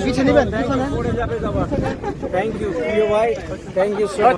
পিছিয়ে নেবেন thank you প্রিয় ভাই, থ্যাংক ইউ সো মাচ।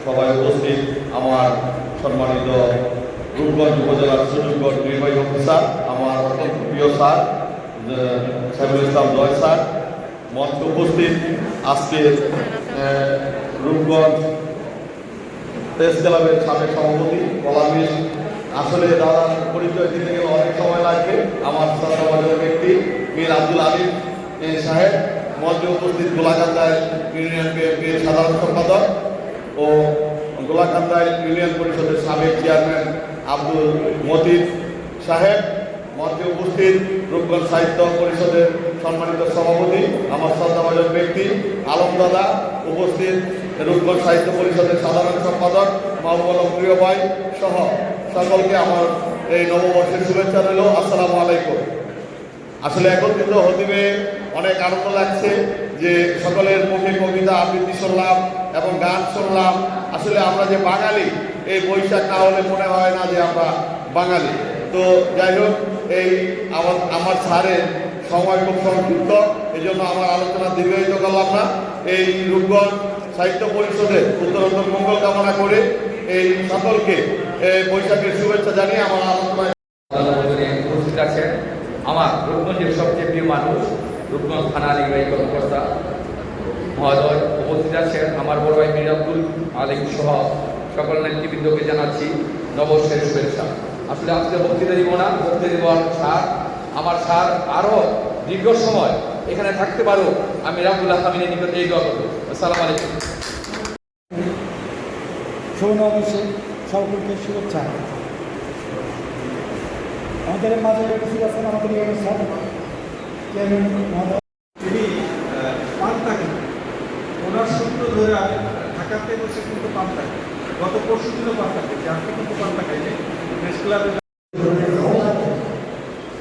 সবাই উপস্থিত আমার সম্মানিত রূপগঞ্জ উপজেলার সুযোগ্য নির্বাহী অফিসার, আমার অত্যন্ত প্রিয় স্যার সাইফুল ইসলাম জয় স্যার, মঞ্চে উপস্থিত আজকের রূপগঞ্জ প্রেস ক্লাবের সাবেক সভাপতি কলামিস্ট। আসলে দাদার পরিচয় দিতে গেলে অনেক সময় লাগবে। আমার শ্রদ্ধাভাজন ব্যক্তি মীর আব্দুল আলিম সাহেব, মঞ্চে উপস্থিত গোলাকান্দায় ইউনিয়ন বিএনপির সাধারণ সম্পাদক ও গোলাকান্দায় ইউনিয়ন পরিষদের সাবেক চেয়ারম্যান আব্দুল মতিন সাহেব, মঞ্চে উপস্থিত রূপগঞ্জ সাহিত্য পরিষদের সম্মানিত সভাপতি আমার শ্রদ্ধাভাজন ব্যক্তি আলম দাদা, উপস্থিত রূপগঞ্জ সাহিত্য পরিষদের সাধারণ সম্পাদক মাহবুব প্রিয় ভাই সহ সকলকে আমার এই নববর্ষের শুভেচ্ছা রইল। আসসালামু আলাইকুম। আসলে একত্রিত হতিবে অনেক আনন্দ লাগছে যে সকলের মুখে কবিতা আবৃত্তি শুনলাম এবং গান শুনলাম। আসলে আমরা যে বাঙালি, এই বৈশাখ না হলে মনে হয় না যে আমরা বাঙালি। তো যাই হোক, এই আমার স্যারের সময় খুব সংক্ষিপ্ত, এই জন্য আমার আলোচনা দীর্ঘায়িত করলাম না। এই রূপগঞ্জ সাহিত্য পরিষদের উত্তরোত্তর মঙ্গল কামনা করে এই সকলকে বৈশাখের শুভেচ্ছা জানিয়ে আমার আলোচনায় উপস্থিত আছেন আমার রূপগঞ্জের সবচেয়ে প্রিয় মানুষ, রূপগঞ্জ থানা নির্বাহী কর্মকর্তা মহোদয়, উপস্থিত আছেন আমার বড় ভাই মীর আব্দুল আলিম সহ সকল নেতৃবৃন্দকে জানাচ্ছি নববর্ষের শুভেচ্ছা। আসলে আজকে বক্তৃতা দিব না, বক্তৃতা দিব আমার স্যার আরও দীর্ঘ সময় এখানে থাকতে পারো, আমি রাবুল্লাহ আমিনের নিকট এই দোয়া করব। আসসালামু আলাইকুম। সৌনবর্ষে সকলকে শুভেচ্ছা। আমাদের মাঝে উপস্থিত আছেন আমাদের স্যার চেয়ারম্যান মহোদয়। তিনি পান থাকেন, ওনার সূত্র ধরে আমি ঢাকাতে বসে কিন্তু পান থাকেন, গত পরশু দিনও পান থাকেন, আজকে কিন্তু পান থাকেন প্রেস ক্লাবে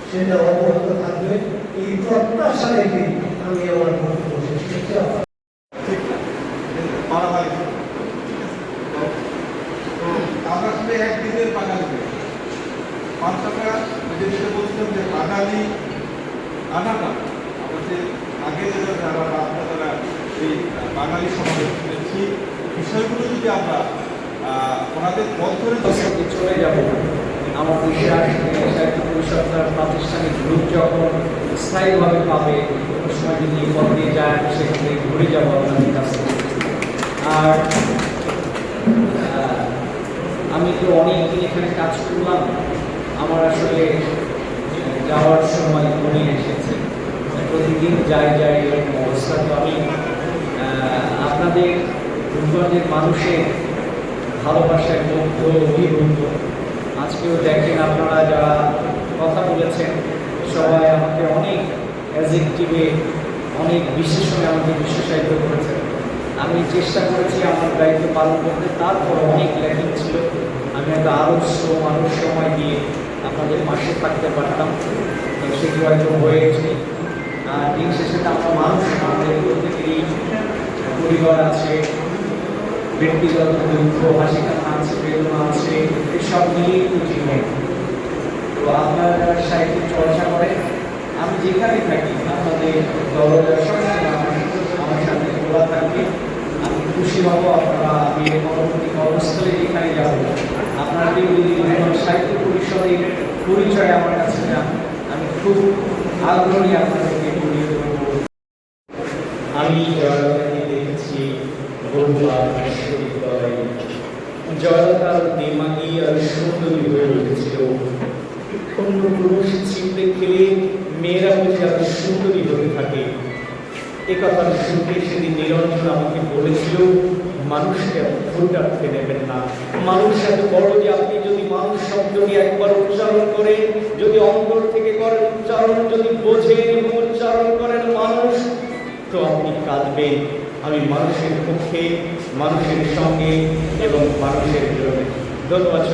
সেটা অবগত থাকবে। এই প্রত্যাশা রেখে আমি আমার বক্তব্য শেষ করছি। ঠিক না মারামারি আমরা আসলে একদিনের বাঙালি 5 টাকা যেটা বলছিলাম যে বাঙালি আনাটা আমাদের আগে যারা আপনারা এই বাঙালি সমাবেশ শুনেছি, বিষয়গুলো যদি আমরা ওনাদের পথ ধরে চলে যাব, আমার বিশ্বাস সাহিত্য পরিষদ তার প্রাতিষ্ঠানিক গ্রুপ যখন স্থায়ীভাবে পাবে, কোনো সময় যদি পথ দিয়ে যায় সেখানে ঘুরে যাবো আপনাদের কাছে। আর আমি তো অনেকদিন এখানে কাজ করলাম, আমার আসলে যাওয়ার সময় মনে এসেছে, প্রতিদিন যাই এরকম অবস্থা। তো আমি আপনাদের রূপগঞ্জের মানুষের ভালোবাসার মুগ্ধ অভিভূত। আজকেও দেখেন আপনারা যারা কথা বলেছেন সবাই আমাকে অনেক অ্যাজেক্টিভে, অনেক বিশেষণে আমাকে বিশেষায়িত করেছেন। আমি চেষ্টা করেছি আমার দায়িত্ব পালন করতে, তারপর অনেক ল্যাকিং ছিল। আমি হয়তো আরও শ্রম আরও সময় দিয়ে আপনাদের পাশে থাকতে পারতাম, সেটি হয়তো হয়েছে। আর দিন শেষে তো আমরা মানুষ, আমাদের প্রত্যেকেরই পরিবার আছে, ব্যক্তিগত দুঃখ, হাসি কান্না আছে, বেদনা আছে, এসব নিয়েই তো জীবন। তো আপনারা যারা সাহিত্য চর্চা করেন, আমি যেখানে থাকি আপনাদের দরজা সবসময় আমার সাথে খোলা থাকবে। আমি খুশি হব আপনারা, আমি পরবর্তী কর্মস্থলে যেখানে যাব আপনারা কেউ যদি সাহিত্য পরিষদের পরিচয় আমার কাছে যান, আমি খুব আগ্রহী আপনাদেরকে পরিচয় করব। আমি জয়লতাকে দেখেছি বহুবার বিশ্ববিদ্যালয়ে। জয়লতার দেমাগি আর সুন্দরী হয়ে উঠেছিল। অন্য পুরুষ ছিপড়ে খেলে মেয়েরা বুঝে এত সুন্দরী হতে থাকে। এ কথা শুনতে সেদিন নিরঞ্জন আমাকে বলেছিল, মানুষকে ভুল রাখতে দেবেন না। মানুষ এত বড় যে আপনি যদি মানুষ শব্দটি একবার উচ্চারণ করেন, যদি অন্তর থেকে করেন উচ্চারণ, যদি বোঝেন এবং উচ্চারণ করেন মানুষ, তো আপনি কাঁদবেন। আমি মানুষের পক্ষে, মানুষের সঙ্গে এবং মানুষের জন্য। ধন্যবাদ।